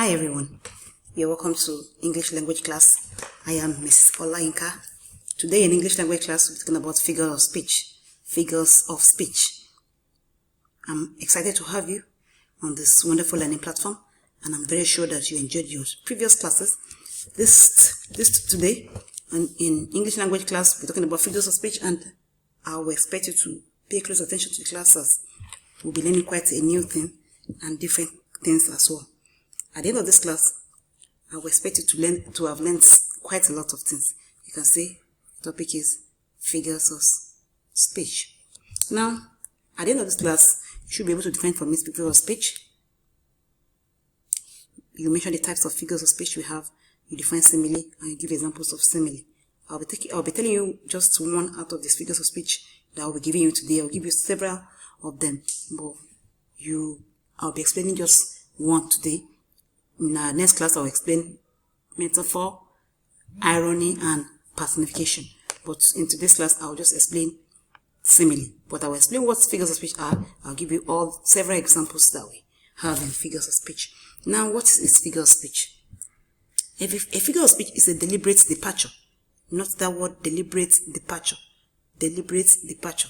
Hi everyone, you're welcome to English language class. I am Mrs. Olainka. Today in English language class we're talking about figures of speech. Figures of speech. I'm excited to have you on this wonderful learning platform, and I'm very sure that you enjoyed your previous classes. Today in English language class we're talking about figures of speech, and I will expect you to pay close attention to the classes. We'll be learning quite a new thing and different things as well. At the end of this class, I will expect you to have learned quite a lot of things. You can see the topic is figures of speech. Now, at the end of this class, you should be able to define for me figures of speech. You mention the types of figures of speech we have. You define simile and you give examples of simile. I'll be telling you just one out of these figures of speech that I'll be giving you today. I'll give you several of them, but I'll be explaining just one today. In our next class, I'll explain metaphor, irony, and personification. But in today's class, I'll just explain simile. But I will explain what figures of speech are. I'll give you several examples that we have in figures of speech. Now, what is figure of speech? A figure of speech is a deliberate departure. Not that word, deliberate departure. Deliberate departure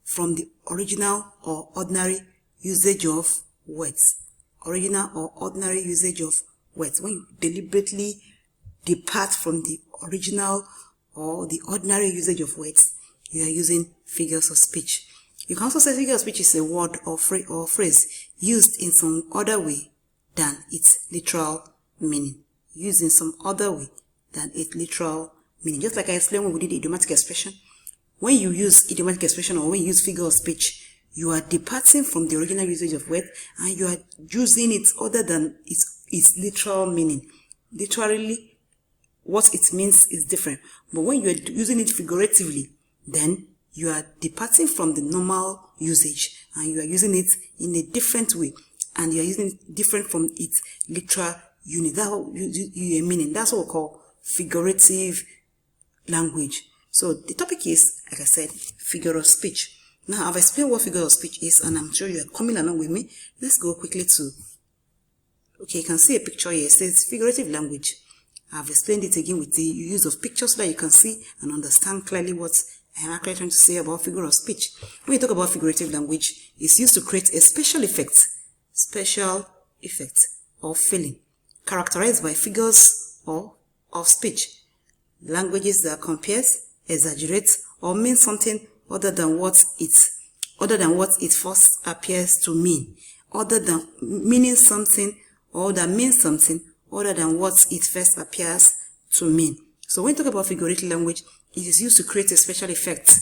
from the original or ordinary usage of words. Original or ordinary usage of words. When you deliberately depart from the original or the ordinary usage of words, you are using figures of speech. You can also say figure of speech is a word or phrase used in some other way than its literal meaning. Used in some other way than its literal meaning. Just like I explained when we did idiomatic expression. When you use idiomatic expression or when you use figure of speech, you are departing from the original usage of word and you are using it other than its literal meaning. Literally, what it means is different. But when you are using it figuratively, then you are departing from the normal usage and you are using it in a different way. And you are using it different from its literal unit. That's what you meaning. That's what we call figurative language. So the topic is, like I said, figure of speech. Now, I've explained what figure of speech is, and I'm sure you are coming along with me. Let's go quickly to, you can see a picture here. It says figurative language. I've explained it again with the use of pictures so that you can see and understand clearly what I'm actually trying to say about figure of speech. When you talk about figurative language, it's used to create a special effect or feeling, characterized by figures of speech. Languages that compares, exaggerates, or means something other than what it first appears to mean, other than meaning something, or that means something other than what it first appears to mean. So when you talk about figurative language, it is used to create a special effect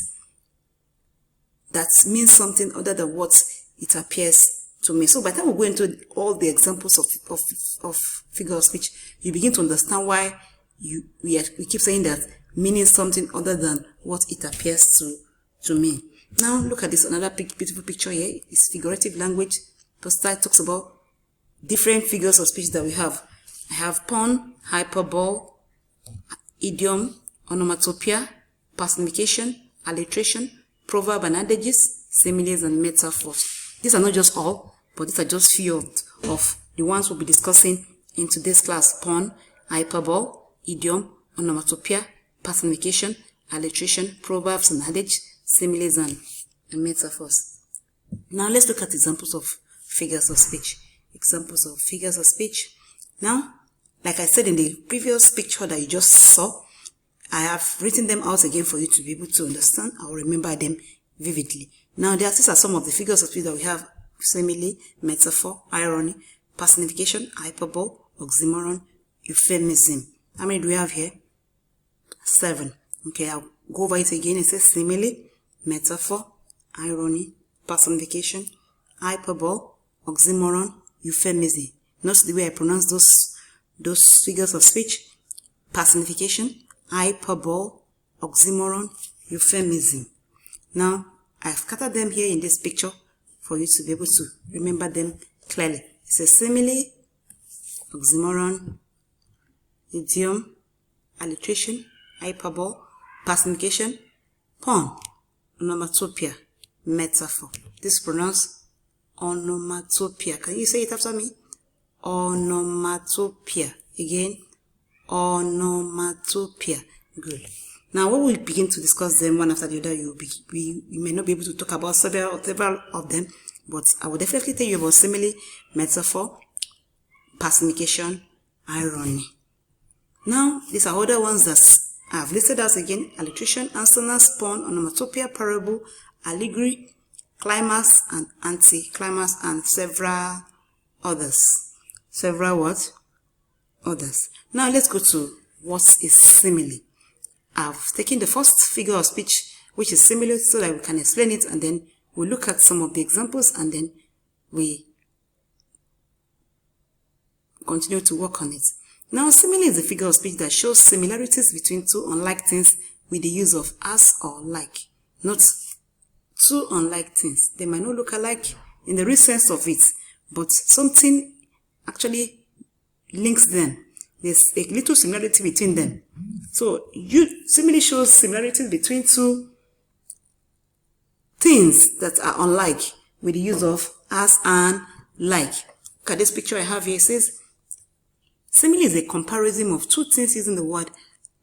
that means something other than what it appears to mean. So by the time we go into all the examples of figure of speech, you begin to understand why we keep saying that meaning something other than what it appears to mean. Now look at this, another beautiful picture here. It's figurative language. Poster talks about different figures of speech that we have. I have pun, hyperbole, idiom, onomatopoeia, personification, alliteration, proverb and adages, similes and metaphors. These are not just all, but these are just few of the ones we'll be discussing in today's class. Pun, hyperbole, idiom, onomatopoeia, personification, alliteration, proverbs and adage, similes and metaphors. Now let's look at examples of figures of speech. Examples of figures of speech. Now, like I said in the previous picture that you just saw, I have written them out again for you to be able to understand or remember them vividly. Now, these are some of the figures of speech that we have: simile, metaphor, irony, personification, hyperbole, oxymoron, euphemism. How many do we have here? 7. Okay, I'll go over it again. It says simile, metaphor, irony, personification, hyperbole, oxymoron, euphemism. Notice the way I pronounce those figures of speech: personification, hyperbole, oxymoron, euphemism. Now, I've scattered them here in this picture for you to be able to remember them clearly. It says simile, oxymoron, idiom, alliteration, hyperbole, personification, pun, onomatopoeia, metaphor. This is pronounced onomatopoeia. Can you say it after me? onomatopoeia. Again, onomatopoeia. Good. Now, when we begin to discuss them one after the other, you may not be able to talk about several of them, but I will definitely tell you about simile, metaphor, personification, irony. Now, these are other ones that I've listed out again: alliteration, answers, pun, onomatopoeia, parable, allegory, climax, and anti-climax, and several others. Several what? Others. Now, let's go to what is simile. I've taken the first figure of speech, which is simile, so that we can explain it, and then we'll look at some of the examples, and then we continue to work on it. Now, simile is a figure of speech that shows similarities between two unlike things with the use of as or like. Not two unlike things. They might not look alike in the real sense of it, but something actually links them. There's a little similarity between them. So, simile shows similarities between two things that are unlike with the use of as and like. Look at this picture I have here. It says, simile is a comparison of two things using the word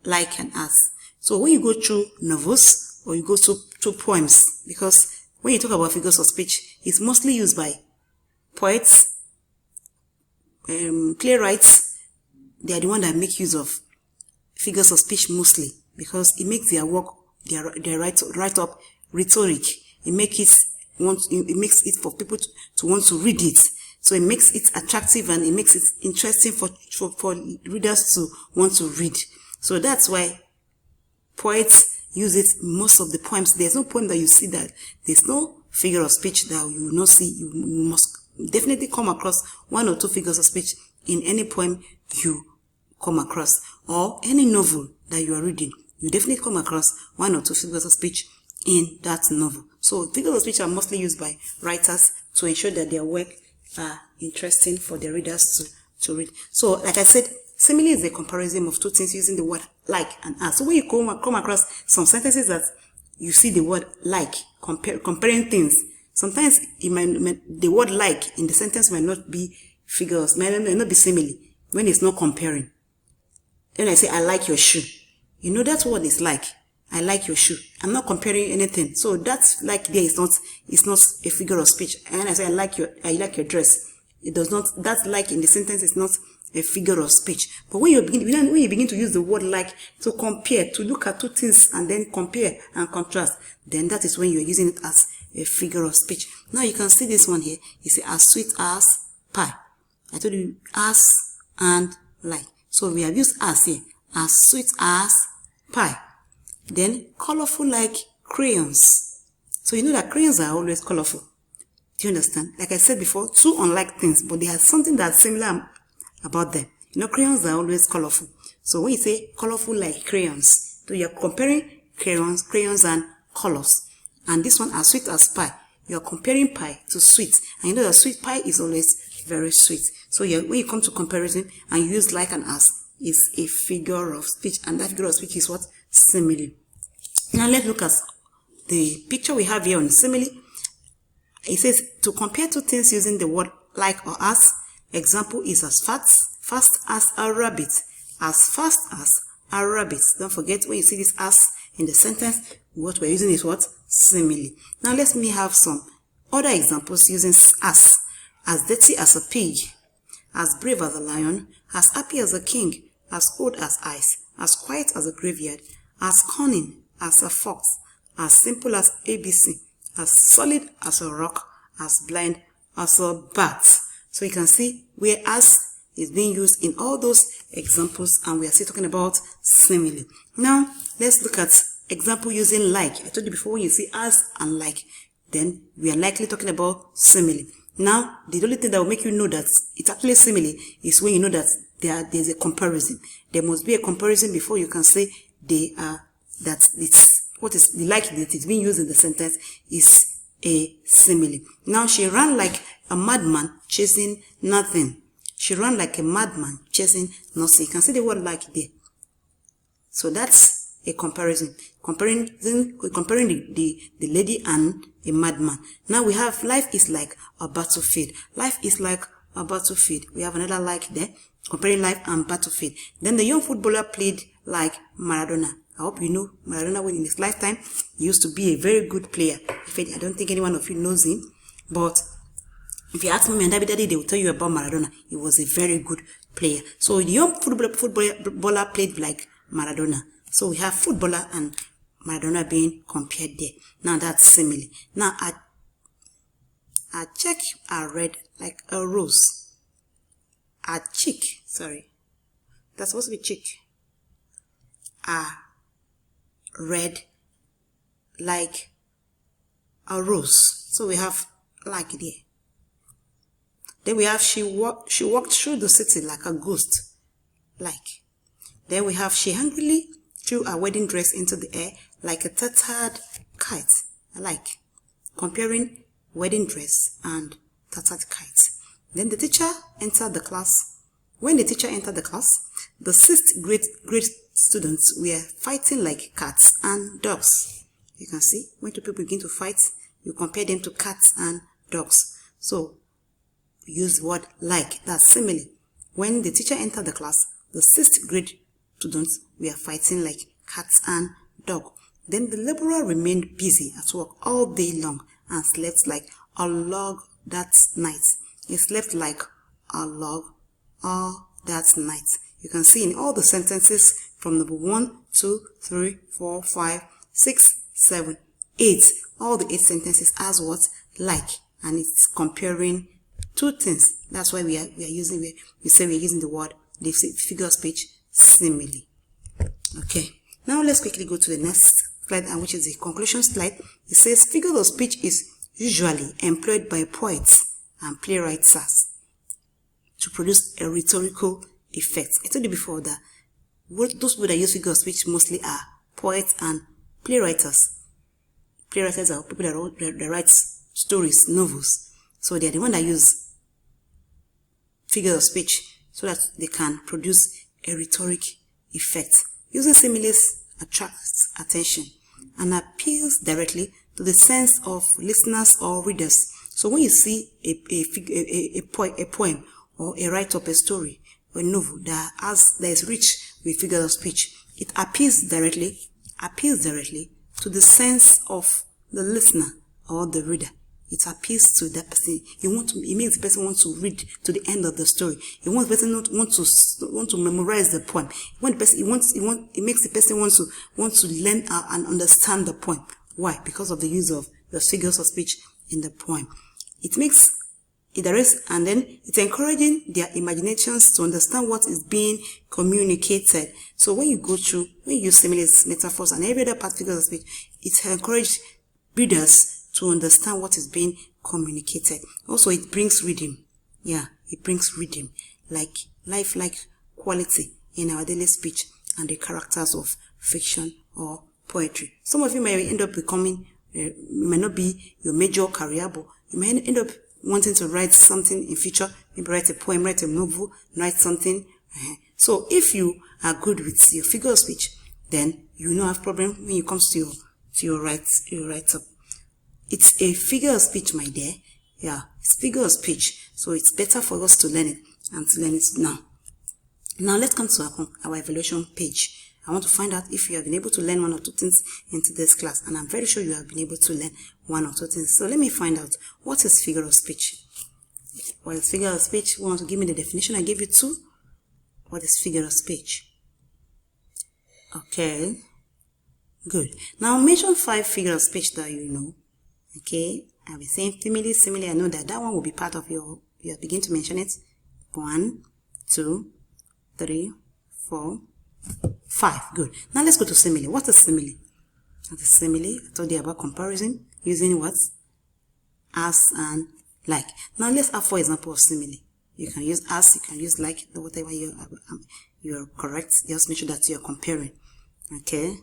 like and as. So, when you go through novels or you go through poems, because when you talk about figures of speech, it's mostly used by poets, playwrights. They are the one that make use of figures of speech mostly, because it makes their work, their write-up rhetoric. It makes it for people to want to read it. So it makes it attractive, and it makes it interesting for readers to want to read. So that's why poets use it in most of the poems. There's no poem that you see that there's no figure of speech that you will not see. You must definitely come across one or two figures of speech in any poem you come across, or any novel that you are reading. You definitely come across one or two figures of speech in that novel. So figures of speech are mostly used by writers to ensure that their work are interesting for the readers to read. So, like I said, simile is a comparison of two things using the word like and as. So when you come across some sentences that you see the word like, comparing things, sometimes the word like in the sentence might not be figures, might not be simile when it's not comparing. When I say, I like your shoe, you know that's what it's like. I like your shoe. I'm not comparing anything. So that's like there is not, it's not a figure of speech. And when I say, I like your dress, it does not, that's like in the sentence is not a figure of speech. But when you begin to use the word like to compare, to look at two things and then compare and contrast, then that is when you're using it as a figure of speech. Now you can see this one here. You say, as sweet as pie. I told you as and like. So we have used as here, as sweet as pie. Then colorful like crayons. So you know that crayons are always colorful. Do you understand? Like I said before, two unlike things, but they have something that's similar about them. You know, crayons are always colorful. So when you say colorful like crayons, so you're comparing crayons and colors. And this one, as sweet as pie, you're comparing pie to sweet. And you know that sweet pie is always very sweet. So when you come to comparison and you use like and as, is a figure of speech. And that figure of speech is what? Simile. Now let's look at the picture we have here on simile. It says to compare two things using the word like or as. Example is as fast as a rabbit. As fast as a rabbit. Don't forget when you see this as in the sentence, what we're using is what? Simile. Now let me have some other examples using as. As dirty as a pig, as brave as a lion, as happy as a king, as old as ice, as quiet as a graveyard, as cunning as a fox, as simple as ABC, as solid as a rock, as blind as a bat. So you can see where as is being used in all those examples, and we are still talking about simile. Now, let's look at example using like. I told you before, when you see as and like, then we are likely talking about simile. Now, the only thing that will make you know that it's actually simile is when you know that there's a comparison. There must be a comparison before you can say that it's what is the like that is being used in the sentence is a simile. Now, she ran like a madman chasing nothing. She ran like a madman chasing nothing. You can see the word like there. So that's a comparison. Comparing the lady and a madman. Now we have life is like a battlefield. Life is like or battlefield. We have another like there, comparing life and battlefield. Then the young footballer played like Maradona. I hope you know Maradona, when in his lifetime, he used to be a very good player. In fact, I don't think any one of you knows him, but if you ask me and Daddy, they will tell you about Maradona. He was a very good player. So the young footballer played like Maradona. So we have footballer and Maradona being compared there. Now that's simile. Now a cheek are red like a rose. A cheek, sorry. That's supposed to be cheek. Are red like a rose. So we have like there. Then we have she walked through the city like a ghost. Like. Then we have she angrily threw her wedding dress into the air like a tattered kite. I like. Comparing wedding dress and tattered kite. Then the teacher entered the class. When the teacher entered the class, the 6th grade students were fighting like cats and dogs. You can see, when two people begin to fight, you compare them to cats and dogs. So, use the word like, that's simile. When the teacher entered the class, the 6th grade students were fighting like cats and dog. Then the laborer remained busy at work all day long and slept like a log that night. He slept like a log all that night. You can see in all the sentences from number 1, 2, 3, 4, 5, 6, 7, 8. All the 8 sentences as what? Like. And it's comparing two things. That's why we are using the word, the figure of speech, simile. Okay. Now let's quickly go to the next slide, and which is the conclusion slide. It says figure of speech is usually employed by poets and playwrights to produce a rhetorical effect. I told you before that those people that use figure of speech mostly are poets and playwrights. Playwrights are people that write stories, novels. So they are the ones that use figure of speech so that they can produce a rhetoric effect. Using similes attracts attention and appeals directly to the sense of listeners or readers. So when you see a poem or a write-up, a story, or a novel that is rich with figures of speech, it appeals directly to the sense of the listener or the reader. It appeals to that person. It makes the person want to read to the end of the story. It wants the person want to memorize the poem. It makes the person want to learn and understand the poem. Why? Because of the use of the figures of speech in the poem. It directs, and then it's encouraging their imaginations to understand what is being communicated. So when you use similes, metaphors, and every other part of figures of speech, it encourages readers to understand what is being communicated. Also, it brings rhythm. Yeah, it brings rhythm, like lifelike quality in our daily speech and the characters of fiction or poetry. Some of you may end up becoming, it may not be your major career, but you may end up wanting to write something in future, maybe write a poem, write a novel, write something. So if you are good with your figure of speech, then you will not have problem when it comes to your write-up. It's a figure of speech, my dear. Yeah, it's figure of speech. So it's better for us to learn it and to learn it now. Now let's come to our evaluation page. I want to find out if you have been able to learn one or two things into this class, and I'm very sure you have been able to learn one or two things. So let me find out, what is figure of speech? What is figure of speech? You want to give me the definition? I gave you 2. What is figure of speech? Okay, good. Now mention 5 figure of speech that you know. Okay, I'll be saying simile. I know that one will be part of you begin to mention it. 1, 2, 3, 4, 5. Good. Now let's go to simile. What is simile? What is simile? I told you about comparison using what? As and like. Now let's have 4 examples of simile. You can use as, you can use like, whatever you're correct. Just make sure that you're comparing. Okay.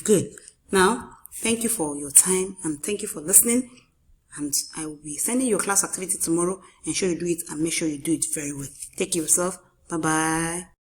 Good. Now, thank you for your time and thank you for listening. And I will be sending you a class activity tomorrow. Ensure you do it and make sure you do it very well. Take care of yourself. Bye-bye.